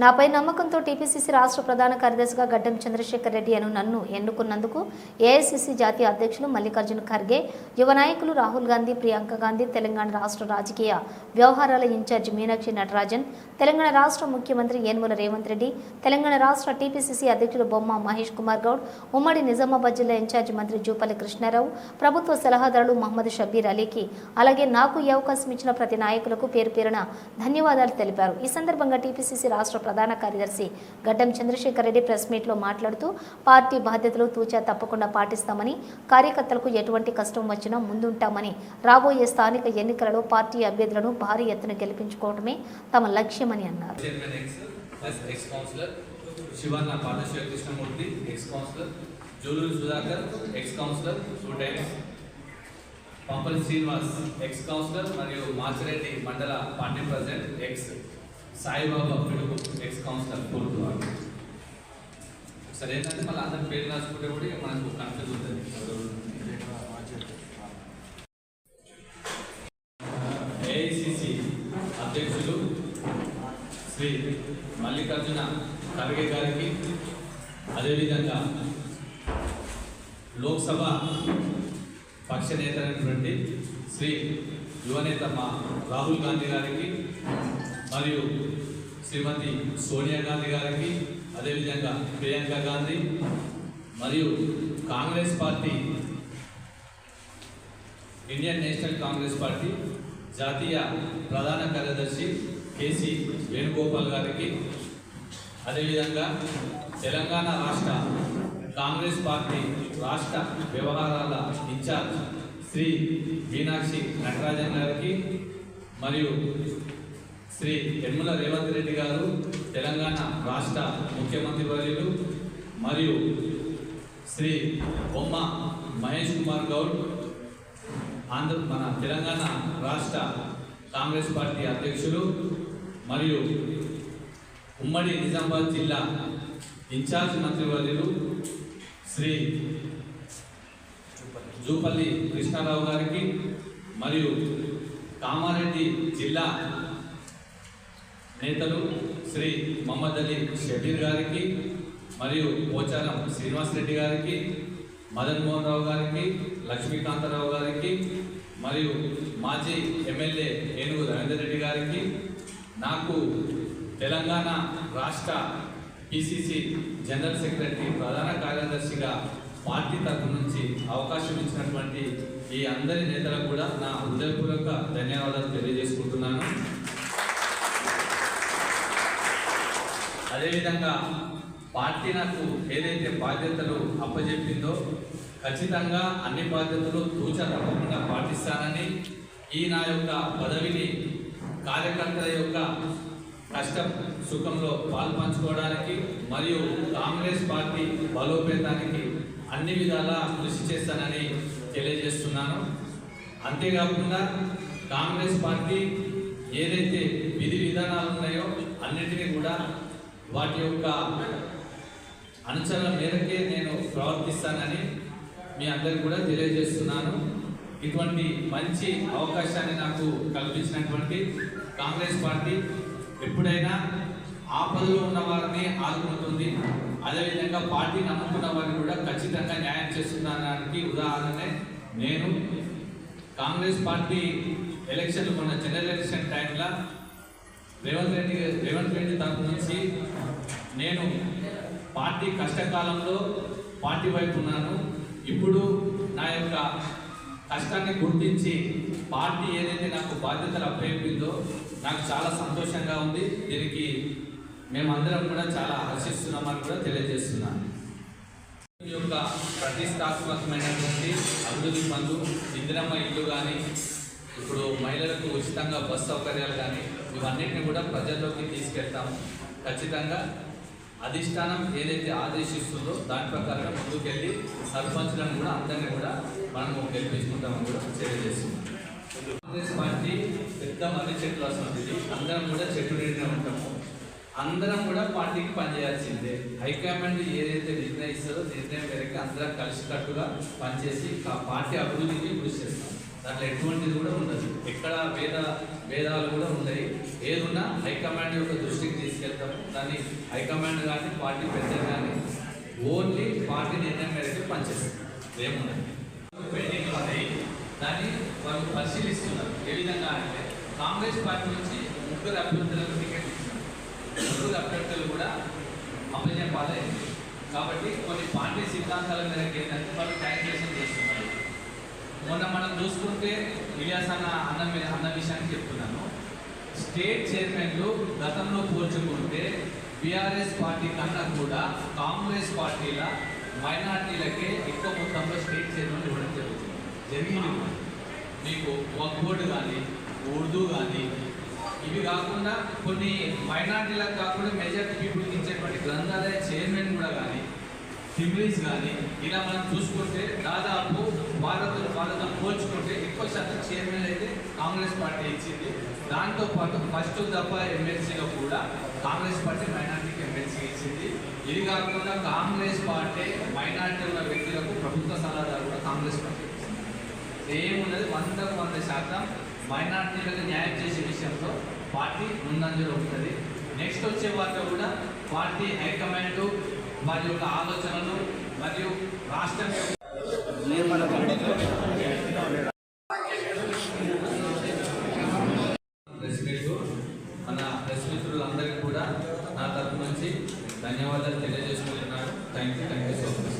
నాపై నమ్మకంతో టీపీసీసీ రాష్ట్ర ప్రధాన కార్యదర్శిగా గడ్డం చంద్రశేఖర్ రెడ్డి అను నన్ను ఎన్నుకున్నందుకు ఏఐసీసీ జాతీయ అధ్యక్షులు మల్లికార్జున ఖర్గే, యువ నాయకులు రాహుల్ గాంధీ, ప్రియాంక గాంధీ, తెలంగాణ రాష్ట్ర రాజకీయ వ్యవహారాల ఇన్ఛార్జి మీనాక్షి నటరాజన్, తెలంగాణ రాష్ట్ర ముఖ్యమంత్రి యనమల రేవంత్ రెడ్డి, తెలంగాణ రాష్ట్ర టీపీసీసీ అధ్యక్షులు బొమ్మ మహేష్ కుమార్ గౌడ్, ఉమ్మడి నిజామాబాద్ జిల్లా ఇన్ఛార్జి మంత్రి జూపల్లి కృష్ణారావు, ప్రభుత్వ సలహాదారులు మహమ్మద్ షబ్బీర్ అలీకి, అలాగే నాకు ఈ అవకాశం ఇచ్చిన ప్రతి నాయకులకు పేరు పేరున ధన్యవాదాలు తెలిపారు. ఈ సందర్భంగా టీపీసీసీ రాష్ట్ర ప్రధాన కార్యదర్శి గడ్డం చంద్రశేఖర్ రెడ్డి ప్రెస్ మీట్లో మాట్లాడుతూ పార్టీ బాధ్యతలు తూచా తప్పకుండా పాటిస్తామని, కార్యకర్తలకు ఎటువంటి కష్టం వచ్చినా ముందుంటామని, రాబోయే స్థానిక ఎన్నికలలో పార్టీ అభ్యర్థులను భారీ ఎత్తున గెలిపించుకోవడమే తమ లక్ష్యమని అన్నారు. పంపల్ శ్రీనివాస్ ఎక్స్ కౌన్సిలర్ మరియు మాచిరెడ్డి మండల పార్టీ ప్రెసిడెంట్ ఎక్స్ సాయిబాబా పిడుగు ఎక్స్ కౌన్సిలర్ కోర్టు వాడు. సరే ఏంటంటే మళ్ళీ అందరి పేరు రాసుకుంటే కూడా మనకు కన్ఫ్యూజ్ ఉంటుంది. ఏఐసిసి అధ్యక్షులు శ్రీ మల్లికార్జున ఖర్గే గారికి, అదేవిధంగా లోక్సభ పక్ష నేత అయినటువంటి శ్రీ యువనేత మా రాహుల్ గాంధీ గారికి, మరియు శ్రీమతి సోనియా గాంధీ గారికి, అదేవిధంగా ప్రియాంక గాంధీ, మరియు Congress party Indian national Congress party జాతీయ ప్రధాన కార్యదర్శి కేసీ వేణుగోపాల్ గారికి, అదేవిధంగా తెలంగాణ రాష్ట్ర కాంగ్రెస్ పార్టీ రాష్ట్ర వ్యవహారాల ఇన్ఛార్జ్ శ్రీ మీనాక్షి నటరాజన్ గారికి, మరియు శ్రీ యనమల రేవంత్ రెడ్డి గారు తెలంగాణ రాష్ట్ర ముఖ్యమంత్రి వర్యులు, మరియు శ్రీ బొమ్మ మహేష్ కుమార్ గౌడ్ మన తెలంగాణ రాష్ట్ర కాంగ్రెస్ పార్టీ అధ్యక్షులు, మరియు ఉమ్మడి నిజామాబాద్ జిల్లా ఇన్ఛార్జ్ మంత్రివర్యులు శ్రీ జూపల్లి కృష్ణారావు గారికి, మరియు కామారెడ్డి జిల్లా నేతలు శ్రీ మహమ్మద్ అలీ షబీర్ గారికి, మరియు పోచారం శ్రీనివాస్ రెడ్డి గారికి, మదన్ మోహన్ రావు గారికి, లక్ష్మీకాంతరావు గారికి, మరియు మాజీ ఎమ్మెల్యే ఏనుగు రవీందర్ రెడ్డి గారికి, నాకు తెలంగాణ రాష్ట్ర పిసిసి జనరల్ సెక్రటరీ ప్రధాన కార్యదర్శిగా పార్టీ తరఫు నుంచి అవకాశం ఇచ్చినటువంటి ఈ అందరి నేతలకు కూడా నా హృదయపూర్వక ధన్యవాదాలు తెలియజేసుకుంటున్నాను. అదేవిధంగా పార్టీ నాకు ఏదైతే బాధ్యతలు అప్పచెప్పిందో ఖచ్చితంగా అన్ని బాధ్యతలు తూచా తప్పకుండా పాటిస్తానని, ఈ నా యొక్క పదవిని కార్యకర్తల యొక్క కష్ట సుఖంలో పాల్పంచుకోవడానికి మరియు కాంగ్రెస్ పార్టీ బలోపేతానికి అన్ని విధాలా కృషి చేస్తానని తెలియజేస్తున్నాను. అంతేకాకుండా కాంగ్రెస్ పార్టీ ఏదైతే విధి విధానాలు ఉన్నాయో అన్నిటినీ కూడా వాటి యొక్క అనుచరుల మేరకే నేను ప్రవర్తిస్తానని మీ అందరికీ కూడా తెలియజేస్తున్నాను. ఇటువంటి మంచి అవకాశాన్ని నాకు కల్పించినటువంటి కాంగ్రెస్ పార్టీ ఎప్పుడైనా ఆపదలో ఉన్న వారిని ఆదుకుంటుంది, అదేవిధంగా పార్టీ నమ్ముకున్న వారిని కూడా ఖచ్చితంగా న్యాయం చేస్తున్నానికి ఉదాహరణనే నేను. కాంగ్రెస్ పార్టీ ఎలక్షన్లు మొన్న జనరల్ ఎలక్షన్ టైంలో రేవంత్ రెడ్డి తరఫు నుంచి నేను పార్టీ కష్టకాలంలో పార్టీ వైపు ఉన్నాను. ఇప్పుడు నా యొక్క కష్టాన్ని గుర్తించి పార్టీ ఏదైతే నాకు బాధ్యతలు అప్పచెప్పిందో నాకు చాలా సంతోషంగా ఉంది. దీనికి మేమందరం కూడా చాలా హర్షిస్తున్నామని కూడా తెలియజేస్తున్నాను. ఈ యొక్క ప్రతిష్టాత్మకమైనటువంటి అభివృద్ధి పనులు, ఇందిరమ్మ ఇల్లు కానీ, ఇప్పుడు మహిళలకు ఉచితంగా బస్ సౌకర్యాలు కానీ, ఇవన్నిటిని కూడా ప్రజల్లోకి తీసుకెళ్తాము. ఖచ్చితంగా అధిష్టానం ఏదైతే ఆదేశిస్తుందో దాని ప్రకారంగా ముందుకెళ్ళి సర్పంచులను కూడా అందరినీ కూడా మనము గెలిపించుకుంటామని కూడా తెలియజేస్తున్నాం. కాంగ్రెస్ పార్టీ పెద్ద మర్రి చెట్లు వస్తుంది, అందరం కూడా చెట్టు నీడనే ఉంటాము. అందరం కూడా పార్టీకి పనిచేయాల్సిందే. హైకమాండ్ ఏదైతే నిర్ణయిస్తుందో నిర్ణయం మేరకు అందరం కలిసికట్టుగా పనిచేసి ఆ పార్టీ అభివృద్ధికి కృషి చేస్తాం. దాంట్లో ఎటువంటిది కూడా ఉండదు, ఎక్కడ భేదాలు కూడా ఉన్నాయి. ఏదున్నా హైకమాండ్ యొక్క దృష్టికి తీసుకెళ్తాము. దాన్ని హైకమాండ్ కానీ పార్టీ పెద్దలు కానీ ఓన్లీ పార్టీ నిర్ణయం మేరకు పనిచేస్తారు. ఏమున్నది పెండింగ్ ఉన్నాయి, దాన్ని వాళ్ళు పరిశీలిస్తున్నారు. ఏ విధంగా అంటే కాంగ్రెస్ పార్టీ నుంచి 3 అభ్యర్థులకు టికెట్ ఇస్తున్నారు. 3 అభ్యర్థులు కూడా అప్పచెప్పాలైంది. కాబట్టి కొన్ని పార్టీ సిద్ధాంతాల మేరకు ఏంటంటే వాళ్ళు క్యాల్కులేషన్ చేస్తున్నారు. మొన్న మనం చూసుకుంటే ఇలియాస్ అన్న విషయాన్ని చెప్తున్నాను. స్టేట్ చైర్మన్లు గతంలో పోల్చుకుంటే బీఆర్ఎస్ పార్టీ కన్నా కూడా కాంగ్రెస్ పార్టీల మైనార్టీలకే ఎక్కువ మొత్తంలో స్టేట్ చైర్మన్ ఇవ్వడం జరిగింది. మీకు వక్ఫ్ బోర్డు కానీ ఉర్దూ కానీ ఇవి కాకుండా కొన్ని మైనార్టీలకు కాకుండా మెజారిటీ పీపుల్కి ఇచ్చేటువంటి గ్రంథాలయ చైర్మన్ కూడా కానీ సిబ్లింగ్స్ కానీ ఇలా మనం చూసుకుంటే దాదాపు వాళ్ళతో పోల్చుకుంటే ఎక్కువ శాతం చైర్మన్ అయితే కాంగ్రెస్ పార్టీ ఇచ్చింది. దాంతోపాటు ఫస్ట్ దఫా ఎమ్మెల్సీలో కూడా కాంగ్రెస్ పార్టీ మైనార్టీకి ఎమ్మెల్సీ ఇచ్చింది. ఇది కాకుండా కాంగ్రెస్ పార్టీ మైనార్టీ ఉన్న వ్యక్తులకు ప్రభుత్వ సలహాదారు కూడా కాంగ్రెస్ పార్టీ ఇచ్చింది. ఏమున్నది 100% మైనార్టీలకు న్యాయం చేసే విషయంలో పార్టీ ముందంజలో ఉంటుంది. నెక్స్ట్ వచ్చే వాటిలో కూడా పార్టీ హైకమాండ్ వారి యొక్క ఆలోచనలు మరియు రాష్ట్రం మన ప్రెస్ మిత్రులందరికీ కూడా నా తరపు నుంచి ధన్యవాదాలు తెలియజేసుకుంటున్నాను. Thank you so much.